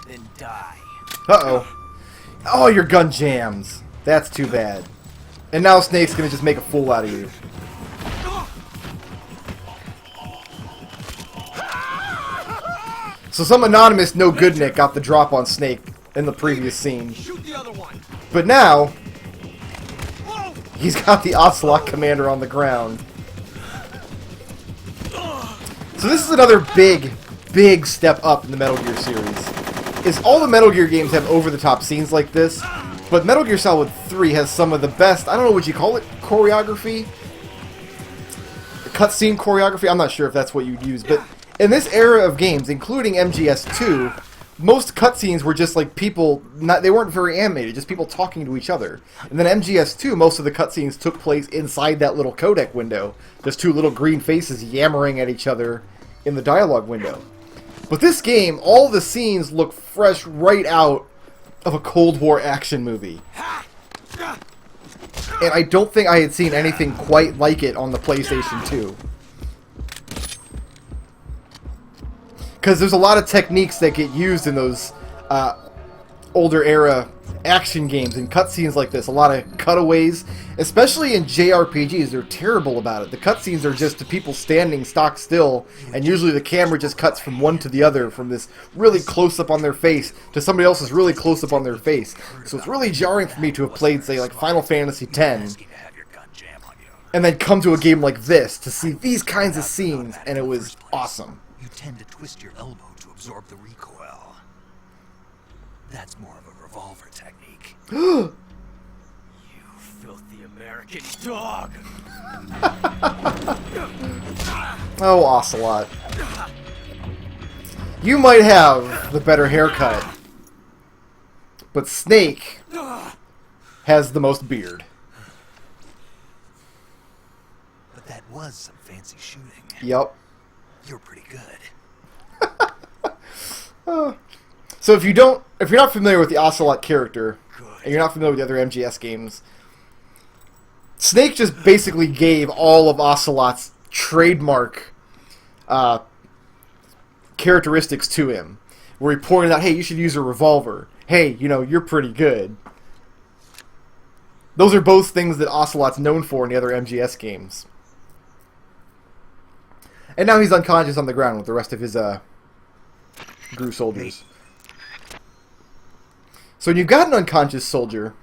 then die. Uh-oh. Oh, your gun jams. That's too bad. And now Snake's gonna just make a fool out of you. So some anonymous no-good-nick got the drop on Snake in the previous scene. Shoot the other one. But now, he's got the Ocelot commander on the ground. So this is another big step up in the Metal Gear series. Is all the Metal Gear games have over-the-top scenes like this, but Metal Gear Solid 3 has some of the best, I don't know what you call it, choreography? Cutscene choreography? I'm not sure if that's what you'd use, but in this era of games, including MGS2, most cutscenes were just like people, they weren't very animated, just people talking to each other. And then MGS2, most of the cutscenes took place inside that little codec window. Just two little green faces yammering at each other in the dialogue window. But this game, all the scenes look fresh right out of a Cold War action movie. And I don't think I had seen anything quite like it on the PlayStation 2. Because there's a lot of techniques that get used in those older era action games and cutscenes like this. A lot of cutaways, especially in JRPGs, they're terrible about it. The cutscenes are just to people standing stock still, and usually the camera just cuts from one to the other, from this really close-up on their face to somebody else's really close-up on their face. So it's really jarring for me to have played, say, like Final Fantasy X, and then come to a game like this to see these kinds of scenes, and it was awesome. You tend to twist your elbow to absorb the recoil. That's more of a revolver technique. You filthy American dog! Oh, Ocelot. You might have the better haircut, but Snake has the most beard. But that was some fancy shooting. Yep. You're pretty good. So if you're not familiar with the Ocelot character, and you're not familiar with the other MGS games, Snake just basically gave all of Ocelot's trademark characteristics to him, where he pointed out, hey, you should use a revolver. Hey, you're pretty good. Those are both things that Ocelot's known for in the other MGS games. And now he's unconscious on the ground with the rest of his GRU soldiers. So when you've got an unconscious soldier,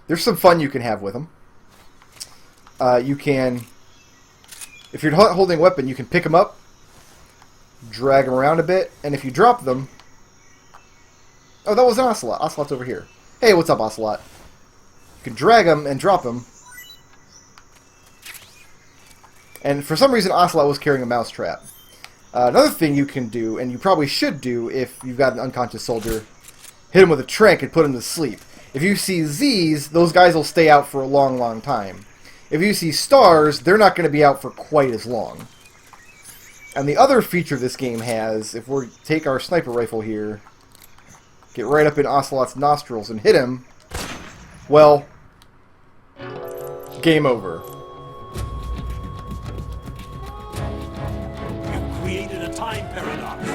there's some fun you can have with him. You can, if you're holding a weapon, you can pick him up, drag him around a bit, and if you drop them... Oh, that was an Ocelot. Ocelot's over here. Hey, what's up, Ocelot? You can drag him and drop him. And for some reason, Ocelot was carrying a mousetrap. Another thing you can do, and you probably should do if you've got an unconscious soldier, hit him with a trank and put him to sleep. If you see Z's, those guys will stay out for a long, long time. If you see stars, they're not going to be out for quite as long. And the other feature this game has, if we take our sniper rifle here, get right up in Ocelot's nostrils and hit him, well, game over. Created a time paradox.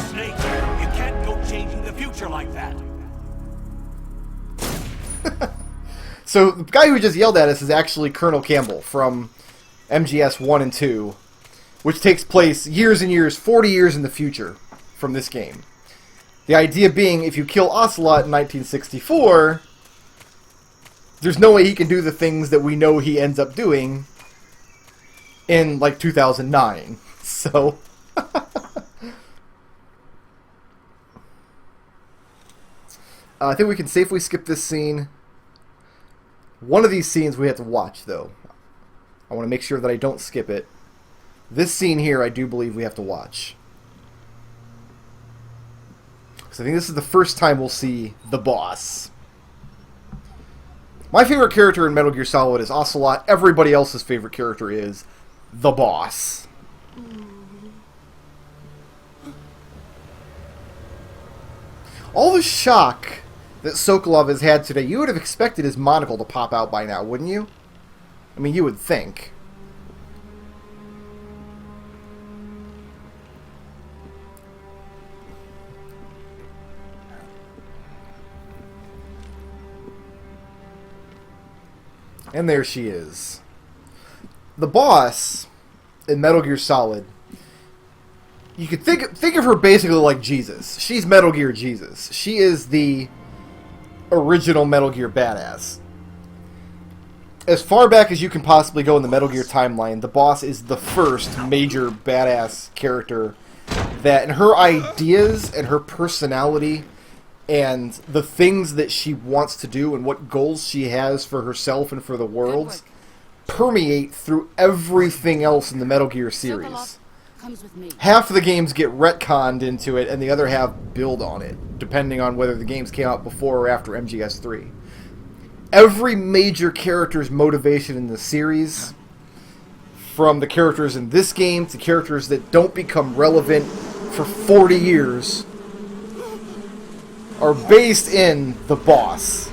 Snake, you can't go changing the future like that. So the guy who just yelled at us is actually Colonel Campbell from MGS 1 and 2, which takes place years and years, 40 years in the future from this game. The idea being, if you kill Ocelot in 1964, there's no way he can do the things that we know he ends up doing in, like, 2009. So... I think we can safely skip this scene. One of these scenes we have to watch, though. I want to make sure that I don't skip it. This scene here, I do believe we have to watch. Because I think this is the first time we'll see the boss. My favorite character in Metal Gear Solid is Ocelot. Everybody else's favorite character is the boss. All the shock that Sokolov has had today, you would have expected his monocle to pop out by now, wouldn't you? I mean, you would think. And there she is. The boss in Metal Gear Solid, you could think of her basically like Jesus. She's Metal Gear Jesus. She is the original Metal Gear badass. As far back as you can possibly go in the Metal Gear timeline, the boss is the first major badass character that, and her ideas and her personality and the things that she wants to do and what goals she has for herself and for the world permeate through everything else in the Metal Gear series. Half of the games get retconned into it, and the other half build on it, depending on whether the games came out before or after MGS3. Every major character's motivation in the series, from the characters in this game to characters that don't become relevant for 40 years, are based in the boss.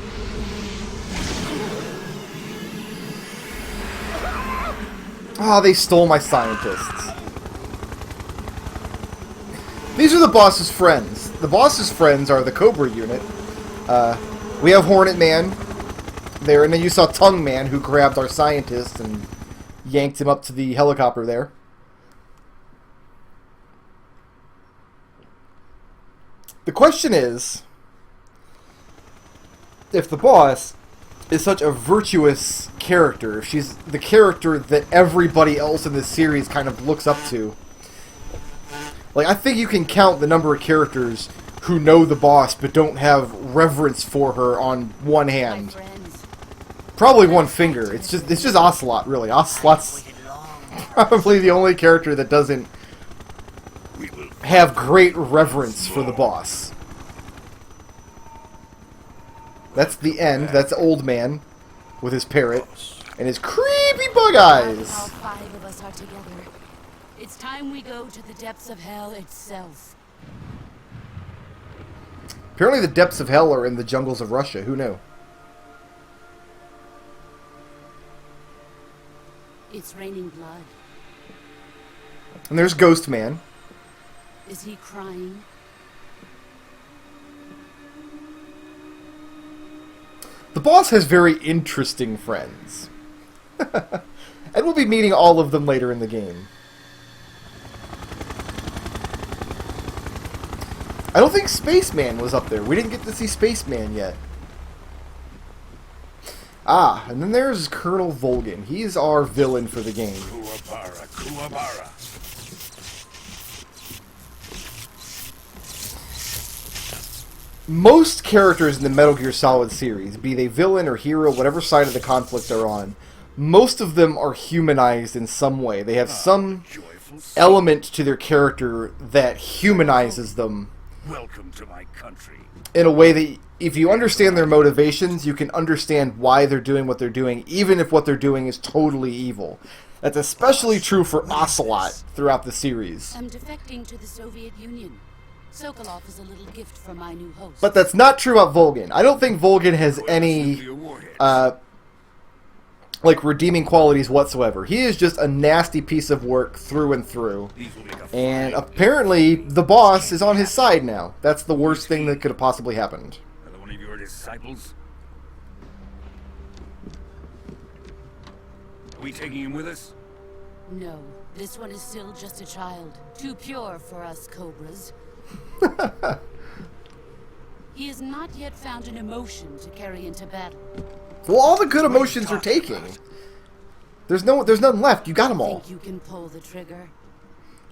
Ah, they stole my scientists. These are the boss's friends. The boss's friends are the Cobra unit. We have Hornet Man there, and then you saw Tongue Man, who grabbed our scientist and yanked him up to the helicopter there. The question is, if the boss is such a virtuous character, if she's the character that everybody else in this series kind of looks up to, like, I think you can count the number of characters who know the boss but don't have reverence for her on one hand. Probably one finger. It's just Ocelot, really. Ocelot's probably the only character that doesn't have great reverence for the boss. That's the end. That's Old Man with his parrot and his creepy bug eyes. All 5 of us are together. It's time we go to the depths of hell itself. Apparently the depths of hell are in the jungles of Russia. Who knew? It's raining blood. And there's Ghost Man. Is he crying? The boss has very interesting friends. And we'll be meeting all of them later in the game. I don't think Spaceman was up there. We didn't get to see Spaceman yet. Ah, and then there's Colonel Volgin. He's our villain for the game. Kuwabara, Kuwabara. Most characters in the Metal Gear Solid series, be they villain or hero, whatever side of the conflict they're on, most of them are humanized in some way. They have some element to their character that humanizes them. Welcome to my country. In a way that, if you understand their motivations, you can understand why they're doing what they're doing, even if what they're doing is totally evil. That's especially true for Ocelot throughout the series. I'm defecting to the Soviet Union. Sokolov is a little gift for my new host. But that's not true about Volgin. I don't think Volgin has any like redeeming qualities whatsoever. He is just a nasty piece of work through and through. And apparently the boss is on his side now. That's the worst thing that could have possibly happened. Another one of your disciples? Are we taking him with us? No, this one is still just a child. Too pure for us Cobras. He has not yet found an emotion to carry into battle. Well, all the good emotions are taking. There's none left. You got them all. Think you can pull the trigger?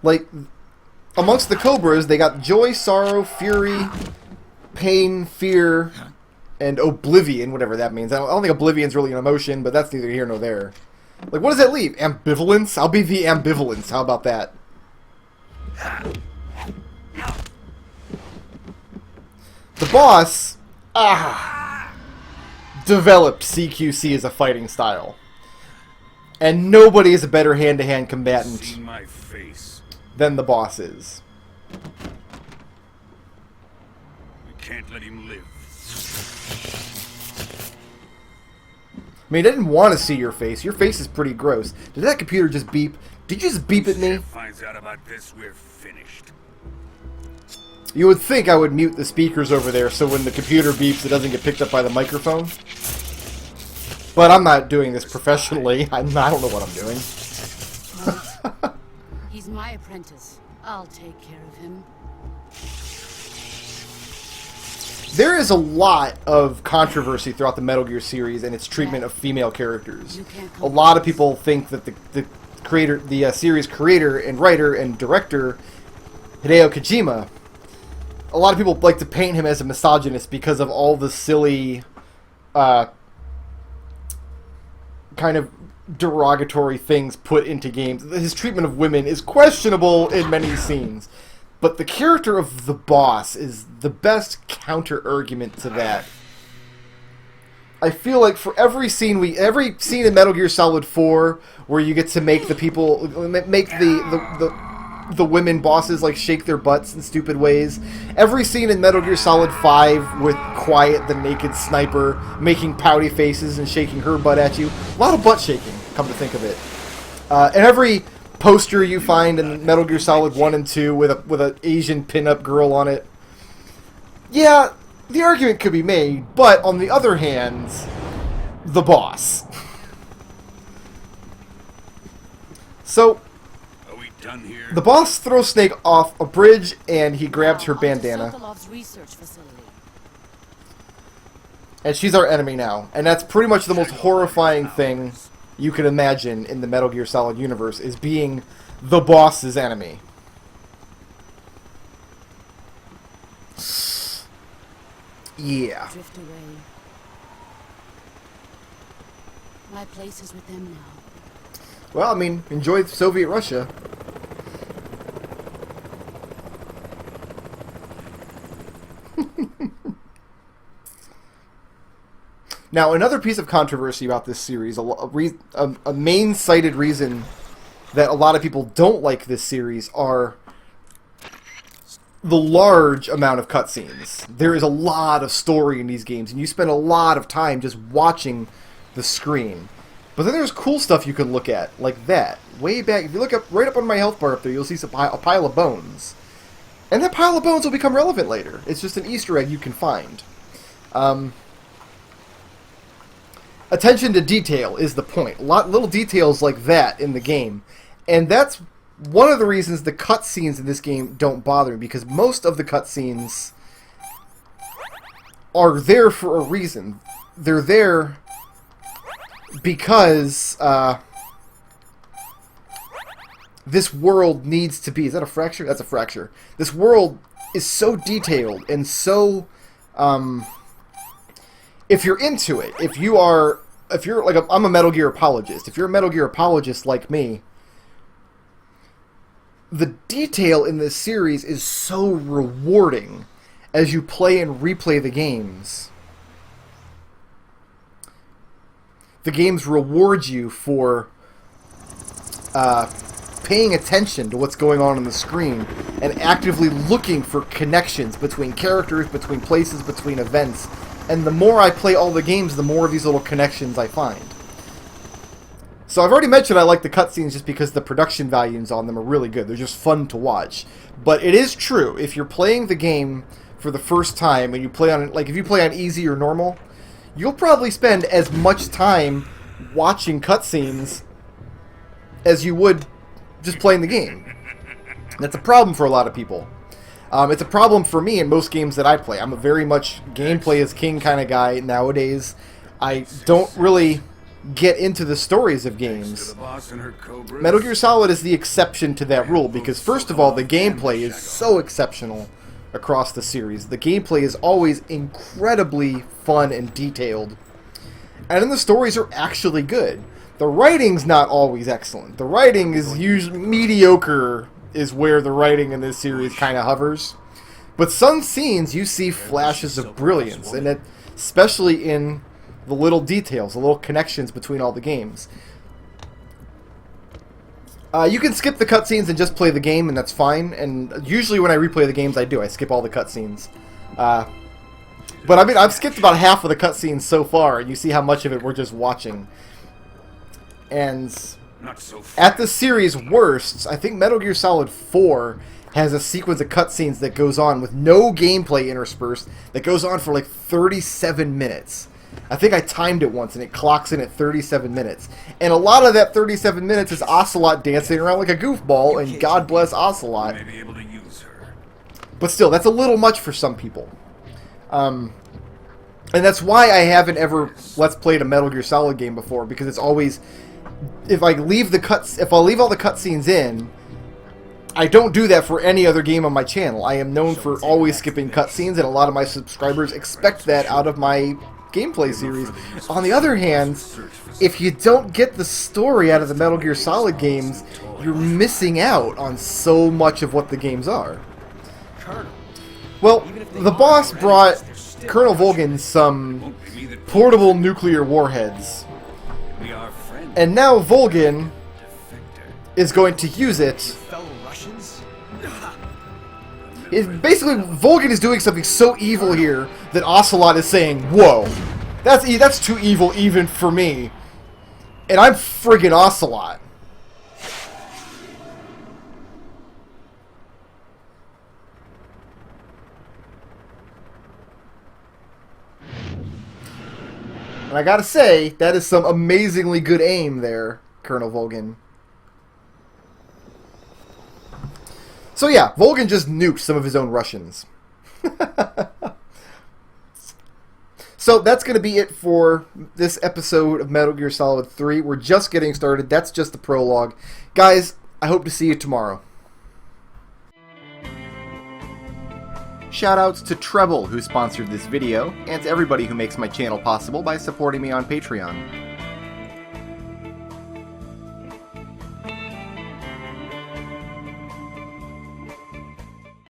Like, amongst the Cobras, they got joy, sorrow, fury, pain, fear, and oblivion, whatever that means. I don't think oblivion's really an emotion, but that's neither here nor there. Like, what does that leave? Ambivalence? I'll be the ambivalence. How about that? The boss, developed CQC as a fighting style. And nobody is a better hand-to-hand combatant See my face. than the boss is. We can't let him live. I mean, I didn't want to see your face. Your face is pretty gross. Did that computer just beep? Did you just beep at me? If finds out about this, we're finished. You would think I would mute the speakers over there so when the computer beeps it doesn't get picked up by the microphone. But I'm not doing this professionally. I don't know what I'm doing. He's my apprentice. I'll take care of him. There is a lot of controversy throughout the Metal Gear series and its treatment of female characters. A lot of people think that the creator, the series creator and writer and director, Hideo Kojima, a lot of people like to paint him as a misogynist because of all the silly, kind of derogatory things put into games. His treatment of women is questionable in many scenes. But the character of the boss is the best counter-argument to that. I feel like for every scene in Metal Gear Solid 4 where you get to make the people, make the women bosses like shake their butts in stupid ways. Every scene in Metal Gear Solid 5 with Quiet, the naked sniper, making pouty faces and shaking her butt at you. A lot of butt shaking, come to think of it. And every poster you find in Metal Gear Solid 1 and 2 with an Asian pinup girl on it. Yeah, the argument could be made, but on the other hand, the boss. So, Are we done here? the boss throws Snake off a bridge and he grabs her bandana. Sokolov's research facility. And she's our enemy now. And that's pretty much the most horrifying thing you can imagine in the Metal Gear Solid universe, is being the boss's enemy. Yeah. Drift away. My place is with them now. Well, I mean, enjoy Soviet Russia. Now, another piece of controversy about this series, a main cited reason that a lot of people don't like this series are the large amount of cutscenes. There is a lot of story in these games, and you spend a lot of time just watching the screen. But then there's cool stuff you can look at, like that. Way back, if you look up right up on my health bar up there, you'll see a pile of bones. And that pile of bones will become relevant later. It's just an Easter egg you can find. Attention to detail is the point. Little details like that in the game. And that's one of the reasons the cutscenes in this game don't bother me, because most of the cutscenes are there for a reason. They're there because this world needs to be... Is that a fracture? That's a fracture. This world is so detailed and so... if you're into it, if you're like I'm a Metal Gear apologist. If you're a Metal Gear apologist like me, the detail in this series is so rewarding as you play and replay the games. The games reward you for paying attention to what's going on the screen and actively looking for connections between characters, between places, between events. And the more I play all the games, the more of these little connections I find. So I've already mentioned I like the cutscenes just because the production values on them are really good. They're just fun to watch. But it is true, if you're playing the game for the first time and you play on, like if you play on easy or normal, you'll probably spend as much time watching cutscenes as you would just playing the game. That's a problem for a lot of people. It's a problem for me in most games that I play. I'm a very much gameplay is king kind of guy nowadays. I don't really get into the stories of games. Metal Gear Solid is the exception to that rule because, first of all, the gameplay is so exceptional across the series. The gameplay is always incredibly fun and detailed. And then the stories are actually good. The writing's not always excellent. The writing is usually mediocre, is where the writing in this series kind of hovers. But some scenes you see flashes of brilliance, and especially in the little details, the little connections between all the games. You can skip the cutscenes and just play the game, and that's fine. And usually when I replay the games, I do. I skip all the cutscenes. But I mean, I've skipped about half of the cutscenes so far, and you see how much of it we're just watching. And at the series' worst, I think Metal Gear Solid 4 has a sequence of cutscenes that goes on with no gameplay interspersed, that goes on for like 37 minutes. I think I timed it once, and it clocks in at 37 minutes. And a lot of that 37 minutes is Ocelot dancing around like a goofball, and God bless Ocelot. May be able to use her. But still, that's a little much for some people. And that's why I haven't ever Let's Played a Metal Gear Solid game before, because it's always... If I leave all the cutscenes in, I don't do that for any other game on my channel. I am known for always skipping cutscenes, and a lot of my subscribers expect that out of my gameplay series. On the other hand, if you don't get the story out of the Metal Gear Solid games, you're missing out on so much of what the games are. Well, the boss brought Colonel Volgin some portable nuclear warheads. And now Volgin is going to use it. Basically, Volgin is doing something so evil here that Ocelot is saying, "Whoa, that's too evil even for me." And I'm friggin' Ocelot. And I gotta say, that is some amazingly good aim there, Colonel Volgin. So yeah, Volgin just nuked some of his own Russians. So that's going to be it for this episode of Metal Gear Solid 3. We're just getting started. That's just the prologue. Guys, I hope to see you tomorrow. Shoutouts to Treble, who sponsored this video, and to everybody who makes my channel possible by supporting me on Patreon.